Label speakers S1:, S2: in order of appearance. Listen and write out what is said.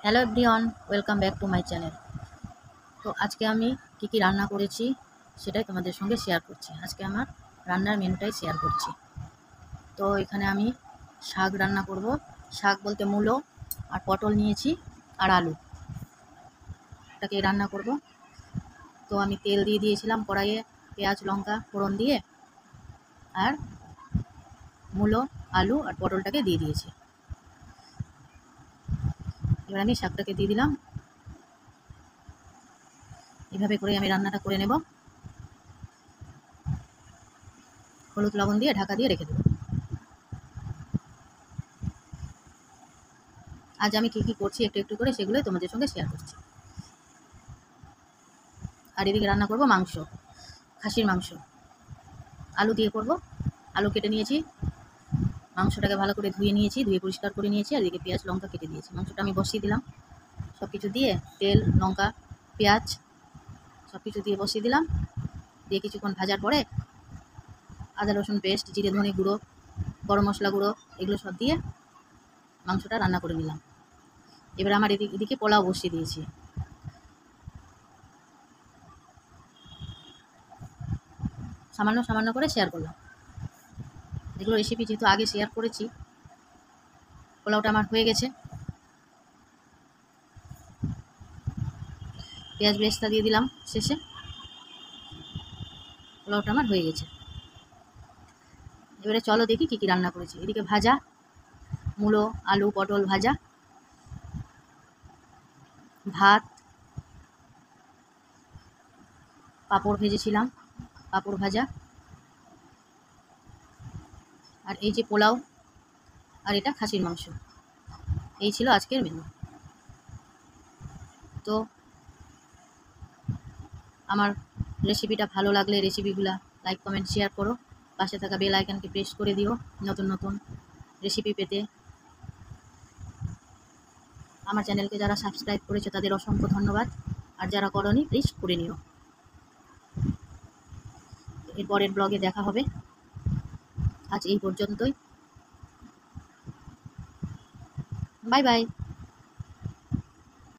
S1: Hello everyone, welcome back to my channel. তো আজকে আমি কি রান্না করেছি সেটাই তোমাদের সঙ্গে শেয়ার করছি। আজকে আমার রান্নার মেনুটাই শেয়ার করছি। তো এখানে আমি শাক রান্না করব। শাক বলতে মূলো আর পটল নিয়েছি আর আলু, এটাকে রান্না করব। তো আমি তেল দিয়ে দিয়েছিলাম কড়াইয়ে, পেঁয়াজ লঙ্কা ফোড়ন দিয়ে, আর মূলো আলু আর পটলটাকে দিয়ে দিয়েছি। এবার আমি শাকটাকে দিয়ে দিলাম। এভাবে করে আমি রান্নাটা করে নেব। হলুদ লবণ দিয়ে ঢাকা দিয়ে রেখে দেবো। আজ আমি কি করছি একটু একটু করে সেগুলোই তোমাদের সঙ্গে শেয়ার করছি। আর এদিকে রান্না করব মাংস, খাসির মাংস। আলু দিয়ে করব। আলু কেটে নিয়েছি, মাংসটাকে ভালো করে ধুয়ে নিয়েছি, ধুয়ে পরিষ্কার করে নিয়েছি। আর এদিকে পেঁয়াজ লঙ্কা কেটে দিয়েছি। মাংসটা আমি বসিয়ে দিলাম, সব কিছু দিয়ে তেল লঙ্কা পেঁয়াজ সব কিছু দিয়ে বসিয়ে দিলাম। দিয়ে কিছুক্ষণ ভাজার পরে আদা রসুন পেস্ট, জিরে ধনে গুঁড়ো, গরম মশলা গুঁড়ো, এগুলো সব দিয়ে মাংসটা রান্না করে নিলাম। এবার আমার এদিকে পোলাও বসিয়ে দিয়েছি। সামান্য সামান্য করে শেয়ার করলাম। এগুলো রেসিপি যেহেতু আগে শেয়ার করেছি। পোলাওটা আমার হয়ে গেছে। পেঁয়াজ বেরেস্তা দিয়ে দিলাম শেষে। পোলাওটা আমার হয়ে গেছে। এবারে চলো দেখি কী রান্না করেছি। এদিকে ভাজা মূলো আলু পটল ভাজা, ভাত, পাঁপড় ভেজেছিলাম, পাঁপড় ভাজা, আর এই যে পোলাও, আর এটা খাসির মাংস। এই ছিল আজকের মেনু। তো আমার রেসিপিটা ভালো লাগলে রেসিপিগুলা লাইক কমেন্ট শেয়ার করো। পাশে থাকা বেল আইকনকে প্রেস করে দিও নতুন নতুন রেসিপি পেতে। আমার চ্যানেলকে যারা সাবস্ক্রাইব করেছে তাদের অসংখ্য ধন্যবাদ। আর যারা করনি প্লিজ করে নিও। এরপরের ব্লগে দেখা হবে। আজ এই পর্যন্তই। Bye bye.